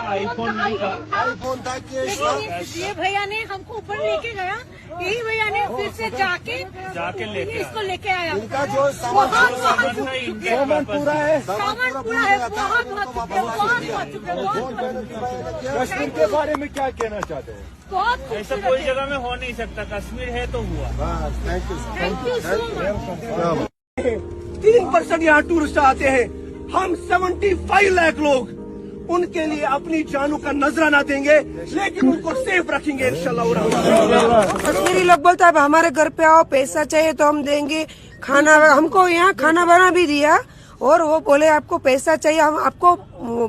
IPhone था ये भैया ने हमको ऊपर लेके गया, यही भैया ने फिर से जाके लेके इसको लेके आया। इनका जो सामान पूरा है, सामान पूरा है, बहुत कश्मीर के बारे में क्या कहना चाहते हैं? बहुत ऐसा कोई जगह में हो नहीं सकता, कश्मीर है तो हुआ। Thank you so much. 3% यहाँ टूरिस्ट आते हैं, हम 75 लाख लोग उनके लिए अपनी जानों का नजराना देंगे, लेकिन उनको सेफ रखेंगे इंशाल्लाह। कश्मीरी लोग बोलता है हमारे घर पे आओ, पैसा चाहिए तो हम देंगे, खाना हमको यहाँ खाना बना भी दिया, और वो बोले आपको पैसा चाहिए हम आपको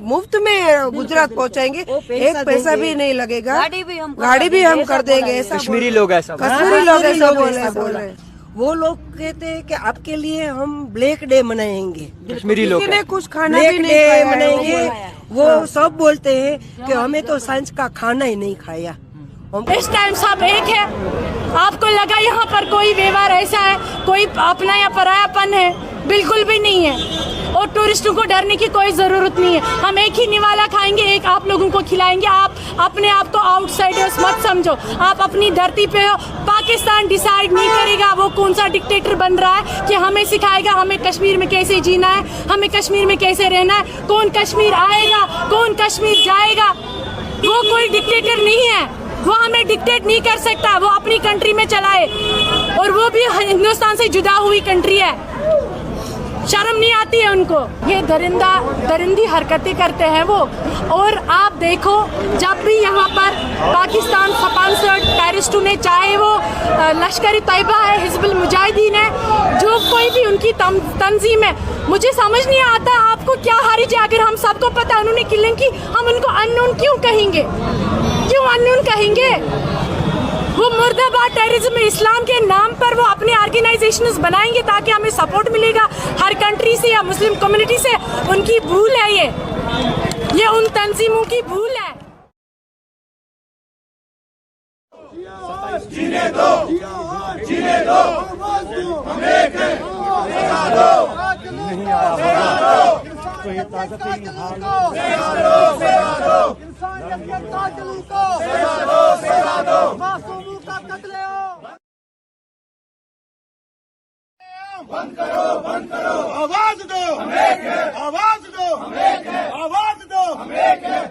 मुफ्त में गुजरात पहुँचाएंगे, एक पैसा भी नहीं लगेगा, गाड़ी भी हम कर देंगे। ऐसा कश्मीरी लोग ऐसा बोले। वो लोग कहते हैं कि आपके लिए हम ब्लैक डे मनाएंगे, कश्मीरी लोग ने कुछ खाना भी नहीं डे खाया मनाएंगे। वो सब बोलते हैं कि हमें तो सांझ का खाना ही नहीं खाया। इस टाइम सब एक है। आपको लगा यहाँ पर कोई व्यवहार ऐसा है, कोई अपना या परायापन है? बिल्कुल भी नहीं है। और टूरिस्टों को डरने की कोई जरूरत नहीं है। हम एक ही निवाला खाएंगे, एक आप लोगों को खिलाएंगे। आप अपने आप को आउटसाइडर्स मत समझो, आप अपनी धरती पे हो। पाकिस्तान डिसाइड नहीं करेगा वो कौन सा डिक्टेटर बन रहा है कि हमें सिखाएगा हमें कश्मीर में कैसे जीना है, हमें कश्मीर में कैसे रहना है। कौन कश्मीर आएगा, कौन कश्मीर जाएगा, वो कोई डिक्टेटर नहीं है। वो हमें डिक्टेट नहीं कर सकता, वो अपनी कंट्री में चलाए, और वो भी हिंदुस्तान से जुदा हुई कंट्री है। शर्म नहीं आती है उनको? ये दरिंदी हरकतें करते हैं वो। और आप देखो, जब भी यहाँ पर पाकिस्तान स्पॉन्सर्ड टेररिस्टों ने, चाहे वो लश्कर तैयबा है, हिजबुल मुजाहिदीन है, जो कोई भी उनकी तंजीम है, मुझे समझ नहीं आता आपको क्या हर्ज है। अगर हम सबको पता उन्होंने किलिंग की, हम उनको अननोन क्यों कहेंगे? क्यों अननोन कहेंगे? वो मुर्दाबाद टेररिज्म इस्लाम के नाम पर वो अपने ऑर्गेनाइजेशंस बनाएंगे ताकि हमें सपोर्ट मिलेगा हर कंट्री से या मुस्लिम कम्युनिटी से। उनकी भूल है ये उन तंजीमों की भूल है। जीने दो, जीने दो, हम एक हैं, नहीं बंद करो, बंद करो, आवाज दो, हम एक हैं, आवाज दो, हम एक हैं, आवाज दो, हम एक हैं।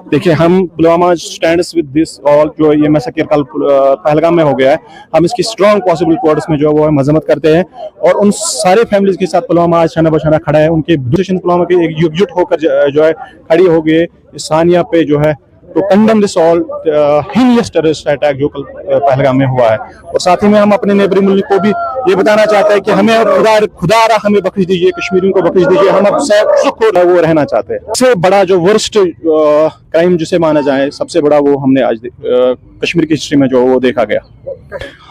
देखिए, हम Pulwama stands with this all, जो ये मैसेकर कल पहलगाम में हो गया है, हम इसकी स्ट्रॉन्ग पॉसिबल कोर्ट्स में जो है वो मजम्मत करते हैं, और उन सारे फैमिलीज के साथ पुलवामा आज शाना बशाना खड़ा है। उनके पुलवामा के एकजुट होकर जो है खड़ी हो गई सानिया पे जो है, तो condemn this all heinous terrorist attack जो कल पहलगाम में हुआ है। और साथ ही में हम अपने नेबरी मुल्क को भी ये बताना चाहते हैं कि हमें खुदा हमें बख्श दीजिए, कश्मीरियों को बख्श दीजिए, हम अब सुख वो रहना चाहते हैं। सबसे बड़ा जो वर्स्ट क्राइम जिसे माना जाए, सबसे बड़ा वो हमने आज कश्मीर की हिस्ट्री में जो वो देखा गया।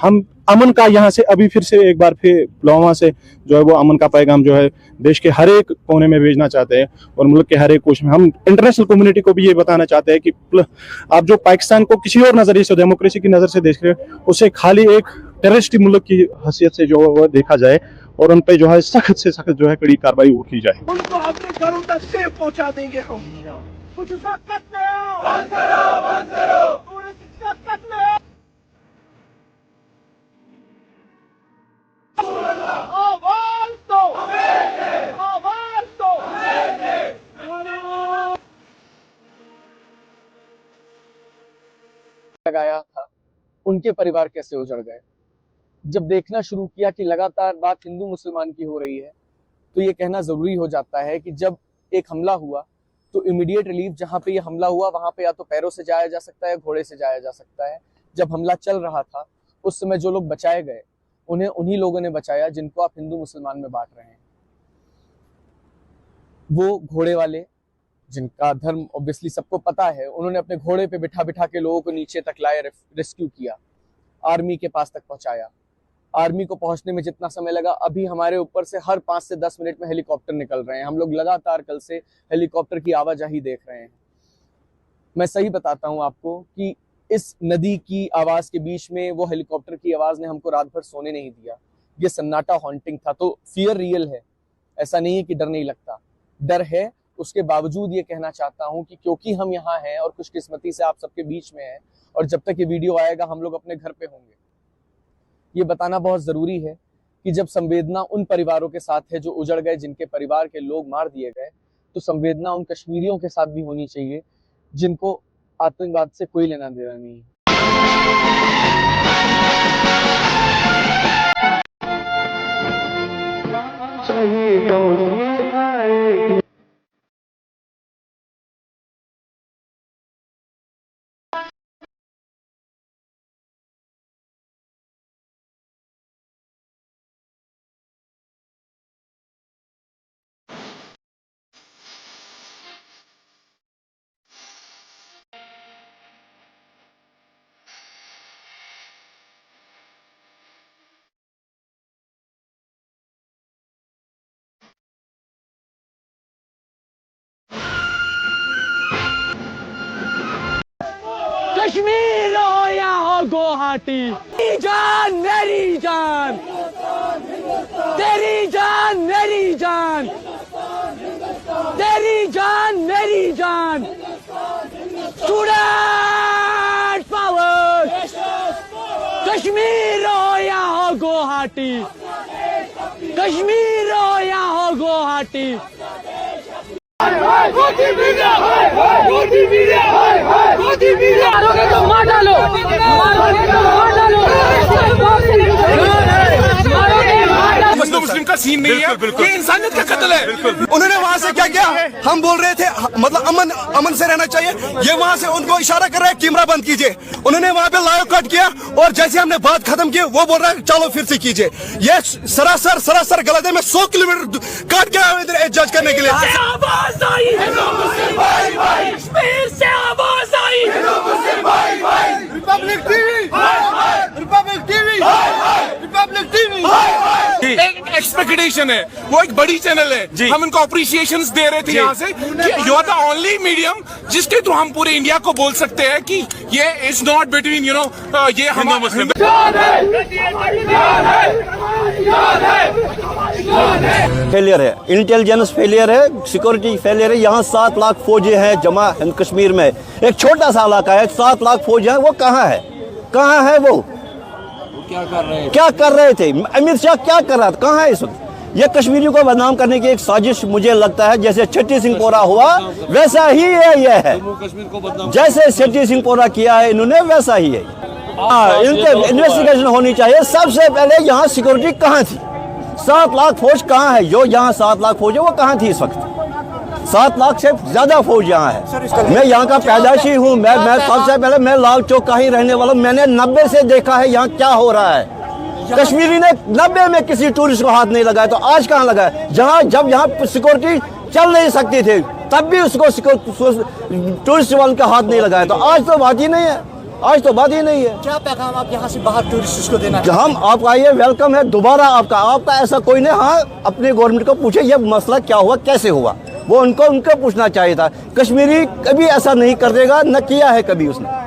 हम अमन का यहाँ से अभी फिर से एक बार फिर पुलवामा से जो है वो अमन का पैगाम जो है देश के हर एक कोने में भेजना चाहते हैं, और मुल्क के हर एक कोश में। हम इंटरनेशनल कम्युनिटी को भी ये बताना चाहते हैं कि आप जो पाकिस्तान को किसी और नजरिए से, डेमोक्रेसी की नजर से देख रहे हैं, उसे खाली एक टेररिस्ट मुल्क की हैसियत से जो वो देखा जाए, और उन पे जो है सख्त से सख्त जो है कड़ी कार्रवाई की जाए। उनको अपने घरों तक सेफ पहुंचा देंगे हम। कुछ ताकत लगाया था, उनके परिवार कैसे उजड़ गए। जब देखना शुरू किया कि लगातार बात हिंदू मुसलमान की हो रही है, तो ये कहना जरूरी हो जाता है कि जब एक हमला हुआ तो इमीडिएट रिलीफ जहां पे ये हमला हुआ वहां पे या तो पैरों से जाया जा सकता है, घोड़े से जाया जा सकता है। जब हमला चल रहा था उस समय जो लोग बचाए गए, उन्हें उन्हीं लोगों ने बचाया जिनको आप हिंदू मुसलमान में बांट रहे हैं। वो घोड़े वाले, जिनका धर्म ऑब्वियसली सबको पता है, उन्होंने अपने घोड़े पे बिठा बिठा के लोगों को नीचे तक लाए, रेस्क्यू किया, आर्मी के पास तक पहुंचाया। आर्मी को पहुंचने में जितना समय लगा, अभी हमारे ऊपर से हर 5 से 10 मिनट में हेलीकॉप्टर निकल रहे हैं। हम लोग लगातार कल से हेलीकॉप्टर की आवाजाही देख रहे हैं। मैं सही बताता हूं आपको कि इस नदी की आवाज के बीच में वो हेलीकॉप्टर की आवाज ने हमको रात भर सोने नहीं दिया। ये सन्नाटा हॉन्टिंग था। तो फियर रियल है, ऐसा नहीं है कि डर नहीं लगता, डर है। उसके बावजूद ये कहना चाहता हूं कि क्योंकि हम यहाँ हैं और खुशकिस्मती से आप सबके बीच में हैं, और जब तक ये वीडियो आएगा हम लोग अपने घर पे होंगे, ये बताना बहुत जरूरी है कि जब संवेदना उन परिवारों के साथ है जो उजड़ गए, जिनके परिवार के लोग मार दिए गए, तो संवेदना उन कश्मीरियों के साथ भी होनी चाहिए जिनको आतंकवाद से कोई लेना देना नहीं है। कश्मीर हो या हो गुवाहाटी, तेरी जान मेरी जान, तेरी जान मेरी जान, तेरी जान मेरी जान। स्टूडेंट पावर, कश्मीर हो या हो गुवाहाटी, कश्मीर हो या हो गुवाहाटी। मोदी मीडिया है, मोदी मीडिया है, मोदी मीडिया। मारोगे तो मार डालो, मारोगे तो मार डालो, हिंदू मुस्लिम का सीन नहीं है, ये इंसानियत का कत्ल है। उन्होंने वहाँ से क्या किया, हम बोल रहे थे मतलब अमन से रहना चाहिए, ये वहाँ से उनको इशारा कर रहे हैं कैमरा बंद कीजिए। उन्होंने वहाँ पे लाइव कट किया और जैसे हमने बात खत्म की वो बोल रहा है चलो फिर से कीजिए। ये सरासर गलत है। मैं 100 किलोमीटर काट के आया इधर जज करने के लिए। आवाज आई, कश्मीर से आवाज आई, Republic TV, Republic TV, Republic TV. एक एक्सपेक्टेशन है, वो एक बड़ी चैनल है, हम इनको अप्रिसिएशंस दे रहे थे यहाँ से कि you are the only medium जिसके थ्रू हम पूरे इंडिया को बोल सकते हैं कि ये is not between you know ये हमारा मुस्लिम फेलियर है, इंटेलिजेंस फेलियर है, सिक्योरिटी फेलियर है। यहाँ 7 लाख फौजी हैं जमा कश्मीर में, एक छोटा सा इलाका है, 7 लाख फौजी हैं, वो कहाँ है, कहाँ है वो क्या कर रहे थे अमित शाह क्या कर रहा था, कहाँ है इस वक्त? ये कश्मीरियों को बदनाम करने की एक साजिश मुझे लगता है, जैसे छठी सिंहपोरा हुआ वैसा ही है। ये है जैसे छठी सिंहपोरा किया है इन्होंने, वैसा ही है। इनके इन्वेस्टिगेशन होनी चाहिए। सबसे पहले यहाँ सिक्योरिटी कहाँ थी? 7 लाख फौज कहाँ है? जो यहाँ 7 लाख फौज है वो कहाँ थी इस वक्त? 7 लाख से ज्यादा फौज यहाँ है। मैं यहाँ का पैदाशी हूँ, मैं सबसे पहले मैं लाल चौक का ही रहने वाला हूँ। मैंने 90 से देखा है यहाँ क्या हो रहा है। कश्मीरी ने 90 में किसी टूरिस्ट को हाथ नहीं लगाया, तो आज कहाँ लगा है? जब यहाँ सिक्योरिटी चल नहीं सकती थी तब भी उसको टूरिस्ट वालों का हाथ नहीं लगाया, तो आज तो बात ही नहीं है, आज तो बात ही नहीं है। क्या पैगाम आप यहाँ से बाहर टूरिस्ट को देना? हम आप आइए, वेलकम है दोबारा आपका ऐसा कोई नहीं। हाँ, अपने गवर्नमेंट को पूछे ये मसला क्या हुआ, कैसे हुआ, वो उनको पूछना चाहिए था। कश्मीरी कभी ऐसा नहीं कर देगा, न किया है कभी उसने।